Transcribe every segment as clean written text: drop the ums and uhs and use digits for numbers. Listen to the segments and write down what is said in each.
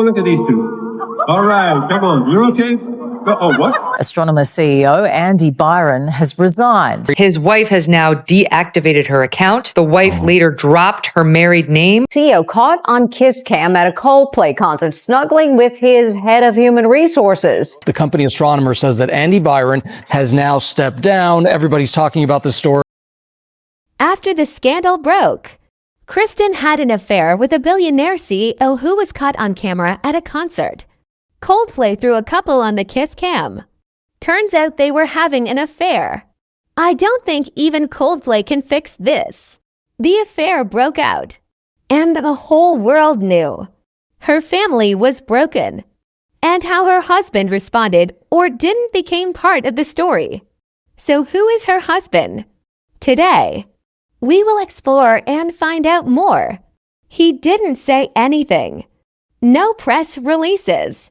look at these two. All right, come on. You're okay? Oh, what? Astronomer CEO Andy Byron has resigned. His wife has now deactivated her account. The wife later dropped her married name. CEO caught on kiss cam at a Coldplay concert, snuggling with his head of human resources. The company Astronomer says that Andy Byron has now stepped down. Everybody's talking about this story. After the scandal broke, Kristin had an affair with a billionaire CEO who was caught on camera at a concert. Coldplay threw a couple on the kiss cam. Turns out they were having an affair. I don't think even Coldplay can fix this. The affair broke out, and the whole world knew. Her family was broken, and how her husband responded or didn't became part of the story. So who is her husband? Today, we will explore and find out more. He didn't say anything. No press releases.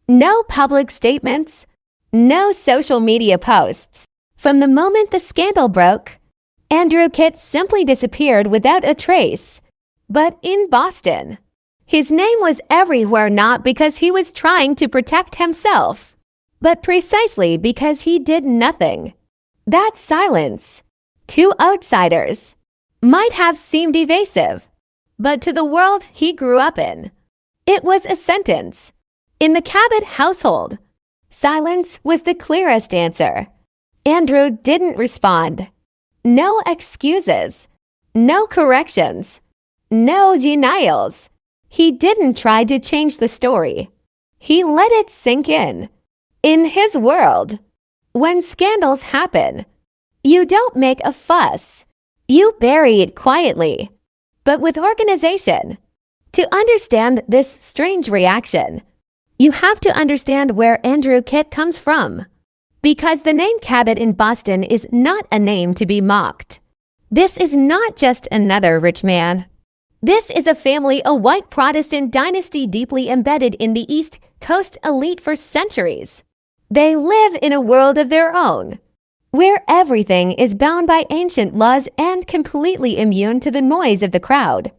No public statements. No social media posts. From the moment the scandal broke, Andrew Kit simply disappeared without a trace. But in Boston, his name was everywhere, not because he was trying to protect himself, but precisely because he did nothing. That silence, to outsiders, might have seemed evasive, but to the world he grew up in, it was a sentence. In the Cabot household, silence was the clearest answer. Andrew didn't respond. No excuses. No corrections. No denials. He didn't try to change the story. He let it sink in. In his world, when scandals happen, you don't make a fuss. You bury it quietly. But with organization, to understand this strange reaction, you have to understand where Andrew Kit comes from. Because the name Cabot in Boston is not a name to be mocked. This is not just another rich man. This is a family, a white Protestant dynasty deeply embedded in the East Coast elite for centuries. They live in a world of their own, where everything is bound by ancient laws and completely immune to the noise of the crowd.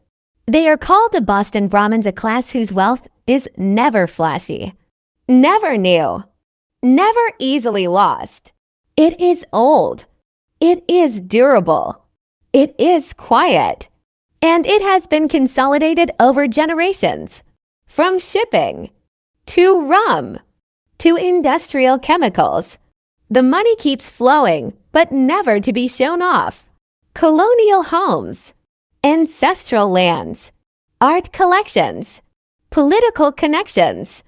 They are called the Boston Brahmins, a class whose wealth is never flashy, never new, never easily lost. It is old. It is durable. It is quiet. And it has been consolidated over generations. From shipping, to rum, to industrial chemicals. The money keeps flowing, but never to be shown off. Colonial homes, ancestral lands, art collections, political connections.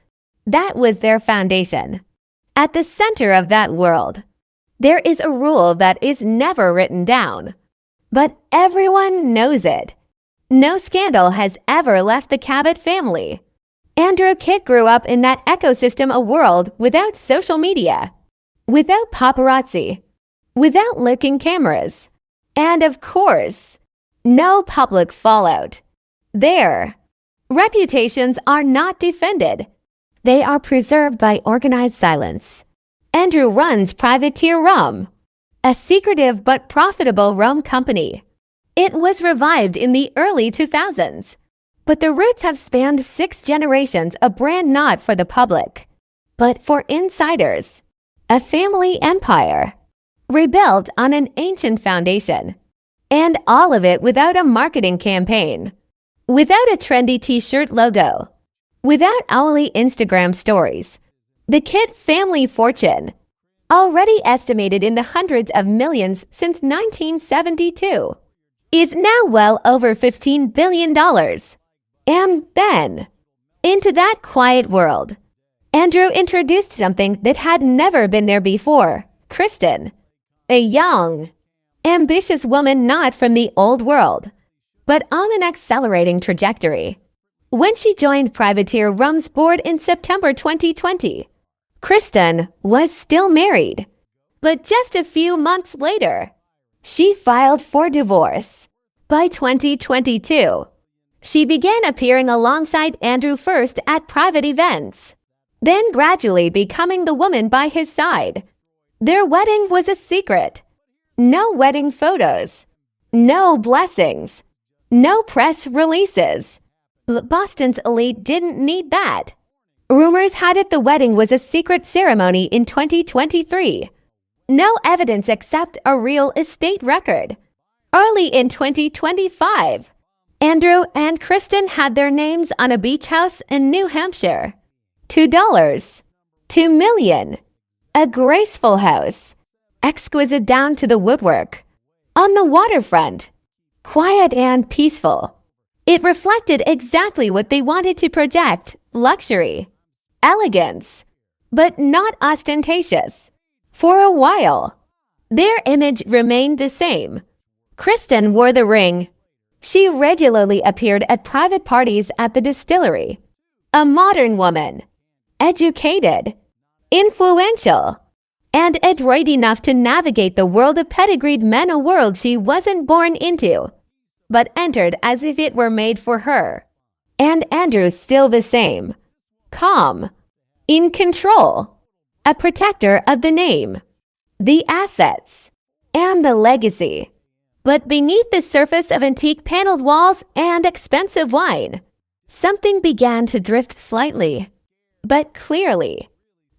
That was their foundation. At the center of that world, there is a rule that is never written down, but everyone knows it. No scandal has ever left the Cabot family. Andrew Kit grew up in that ecosystem, a world without social media, without paparazzi, without lurking cameras, and of course, no public fallout. Their reputations are not defended. They are preserved by organized silence. Andrew runs Privateer Rum, a secretive but profitable rum company. It was revived in the early 2000s, but the roots have spanned 6 generations, a brand not for the public, but for insiders. A family empire, rebuilt on an ancient foundation, and all of it without a marketing campaign, without a trendy t-shirt logo, without hourly Instagram stories. The Kit family fortune, already estimated in the hundreds of millions since 1972, is now well over $15 billion. And then, into that quiet world, Andrew introduced something that had never been there before, Kristin, a young, ambitious woman not from the old world, but on an accelerating trajectory. When she joined Privateer Rum's board in September 2020, Kristin was still married, but just a few months later, she filed for divorce. By 2022, she began appearing alongside Andrew first at private events, then gradually becoming the woman by his side. Their wedding was a secret. No wedding photos, no blessings, no press releases. But Boston's elite didn't need that. Rumors had it the wedding was a secret ceremony in 2023. No evidence except a real estate record. Early in 2025, Andrew and Kristin had their names on a beach house in New Hampshire. $2, $2 million. A graceful house, exquisite down to the woodwork, on the waterfront, quiet and peaceful. It reflected exactly what they wanted to project: luxury, elegance, but not ostentatious. For a while, their image remained the same. Kristin wore the ring. She regularly appeared at private parties at the distillery. A modern woman, educated, influential, and adroit enough to navigate the world of pedigreed men, a world she wasn't born into, but entered as if it were made for her. And Andrew still the same. Calm, in control, a protector of the name, the assets, and the legacy. But beneath the surface of antique paneled walls and expensive wine, something began to drift slightly, but clearly.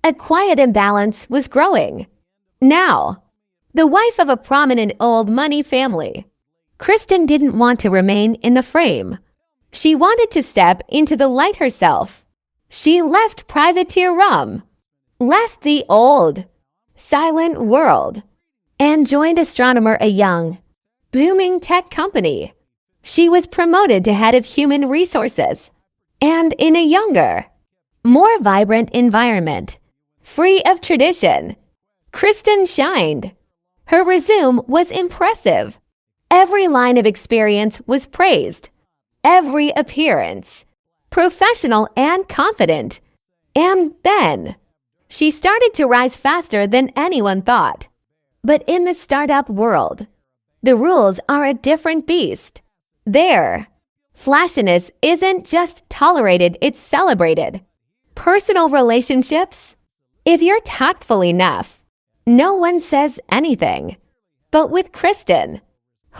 A quiet imbalance was growing. Now, the wife of a prominent old money family, Kristin didn't want to remain in the frame. She wanted to step into the light herself. She left privateer rum, left the old, silent world, and joined Astronomer, a young, booming tech company. She was promoted to head of human resources, and in a younger, more vibrant environment, free of tradition, Kristin shined. Her resume was impressive. Every line of experience was praised. Every appearance, professional and confident. And then, she started to rise faster than anyone thought. But in the startup world, the rules are a different beast. There, flashiness isn't just tolerated, it's celebrated. Personal relationships, if you're tactful enough, no one says anything. But with Kristin,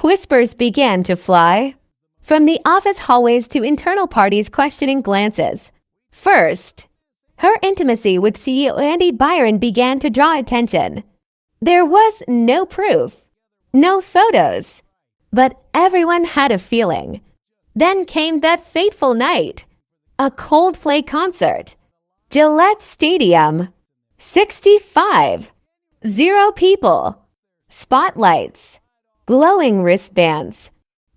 whispers began to fly. From the office hallways to internal parties, questioning glances. First, her intimacy with CEO Andy Byron began to draw attention. There was no proof, no photos, but everyone had a feeling. Then came that fateful night, a Coldplay concert. Gillette Stadium, 65, 0 people, spotlights, glowing wristbands,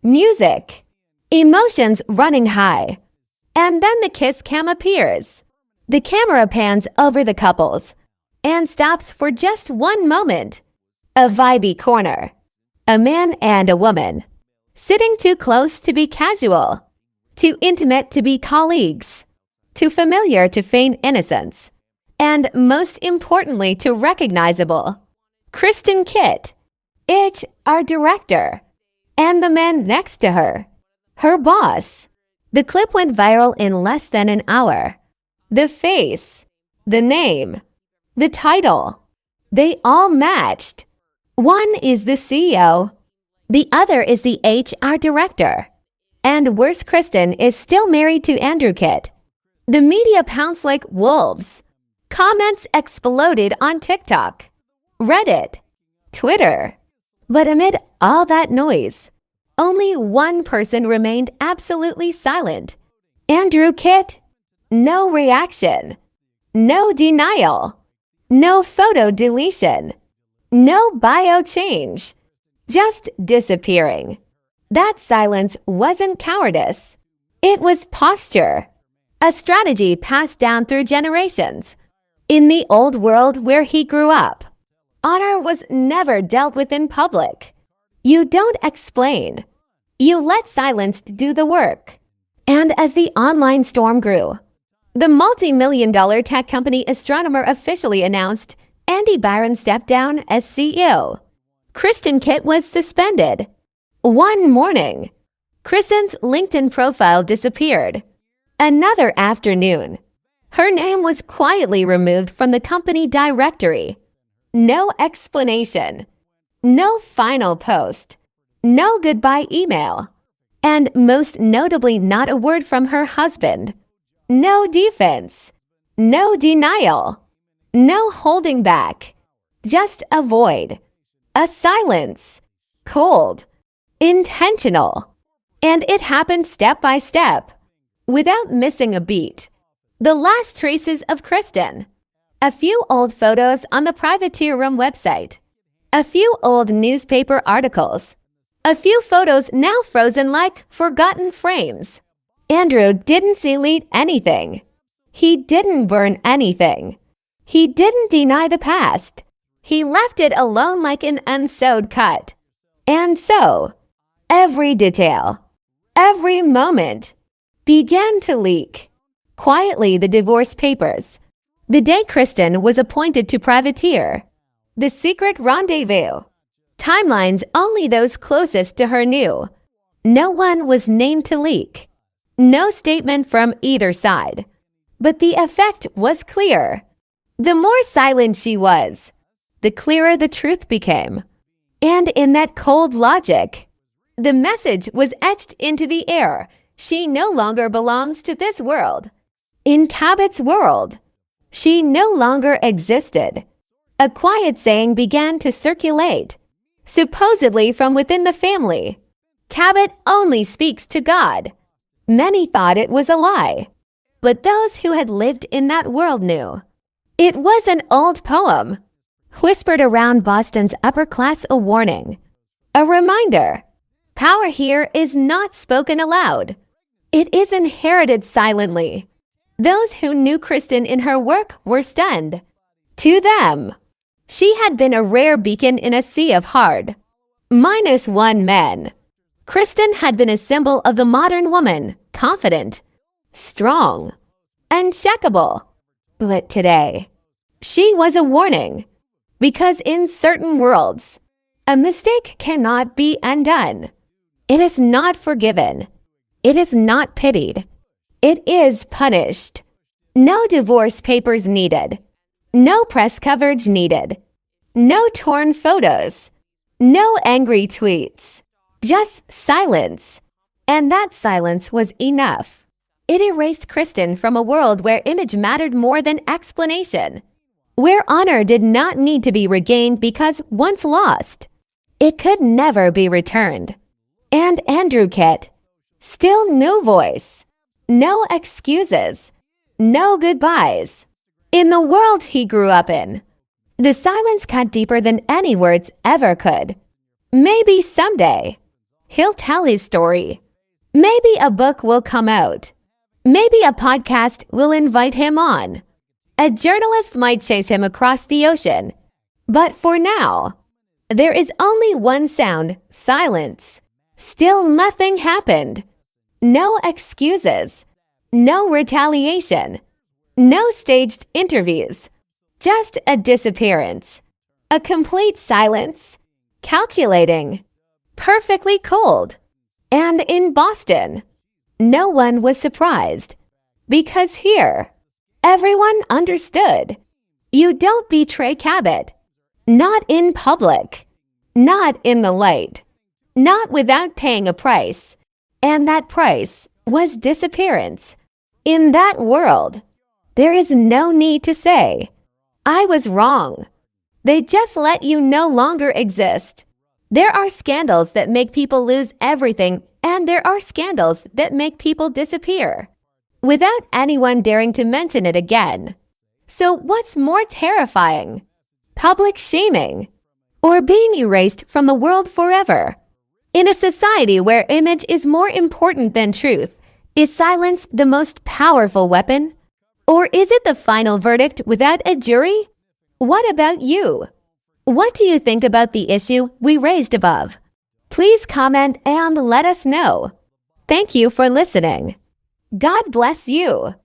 music, emotions running high. And then the kiss cam appears. The camera pans over the couples and stops for just one moment. A vibey corner, a man and a woman, sitting too close to be casual, too intimate to be colleagues, too familiar to feign innocence, and most importantly, too recognizable. Kristen Kit, HR director, and the man next to her, her boss. The clip went viral in less than an hour. The face, the name, the title, they all matched. One is the CEO, the other is the HR director. And worse, Kristin is still married to Andrew Kit. The media pounced like wolves. Comments exploded on TikTok, Reddit, Twitter. But amid all that noise, only one person remained absolutely silent. Andrew Kit. No reaction, no denial, no photo deletion, no bio change, just disappearing. That silence wasn't cowardice. It was posture, a strategy passed down through generations. In the old world where he grew up, honor was never dealt with in public. You don't explain. You let silence do the work. And as the online storm grew, the multi-million-dollar tech company Astronomer officially announced Andy Byron stepped down as CEO. Kristen Kit was suspended. One morning, Kristin's LinkedIn profile disappeared. Another afternoon, her name was quietly removed from the company directory. No explanation, no final post, no goodbye email. And most notably, not a word from her husband. No defense. No denial. No holding back. Just a void. A silence. Cold. Intentional. And it happened step by step, without missing a beat. The last traces of Kristin. A few old photos on the Privateer Room website. A few old newspaper articles. A few photos now frozen like forgotten frames. Andrew didn't delete anything. He didn't burn anything. He didn't deny the past. He left it alone like an unsewed cut. And so, every detail, every moment, began to leak. Quietly, the divorce papers. The day Kristin was appointed to Privateer. The secret rendezvous. Timelines only those closest to her knew. No one was named to leak. No statement from either side. But the effect was clear. The more silent she was, the clearer the truth became. And in that cold logic, the message was etched into the air. She no longer belongs to this world. In Cabot's world, she no longer existed. A quiet saying began to circulate, supposedly from within the family. Cabot only speaks to God. Many thought it was a lie, but those who had lived in that world knew. It was an old poem, whispered around Boston's upper class, a warning, a reminder. Power here is not spoken aloud. It is inherited silently. Those who knew Kristin in her work were stunned. To them, she had been a rare beacon in a sea of hard, -1 men. Kristin had been a symbol of the modern woman, confident, strong, uncheckable. But today, she was a warning, because in certain worlds, a mistake cannot be undone. It is not forgiven. It is not pitied. It is punished. No divorce papers needed. No press coverage needed. No torn photos. No angry tweets. Just silence. And that silence was enough. It erased Kristin from a world where image mattered more than explanation, where honor did not need to be regained because once lost, it could never be returned. And Andrew Kit, still no voice, no excuses, no goodbyes. In the world he grew up in, the silence cut deeper than any words ever could. Maybe someday, he'll tell his story. Maybe a book will come out. Maybe a podcast will invite him on. A journalist might chase him across the ocean. But for now, there is only one sound, silence. Still nothing happened. No excuses. No retaliation. No staged interviews. Just a disappearance. A complete silence. Calculating. Perfectly cold. And in Boston, no one was surprised. Because here, everyone understood. You don't betray Cabot. Not in public. Not in the light. Not without paying a price. And that price was disappearance. In that world, there is no need to say, I was wrong. They just let you no longer exist. There are scandals that make people lose everything, and there are scandals that make people disappear, without anyone daring to mention it again. So what's more terrifying? Public shaming, or being erased from the world forever? In a society where image is more important than truth, is silence the most powerful weapon? Or is it the final verdict without a jury? What about you? What do you think about the issue we raised above? Please comment and let us know. Thank you for listening. God bless you.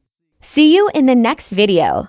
See you in the next video.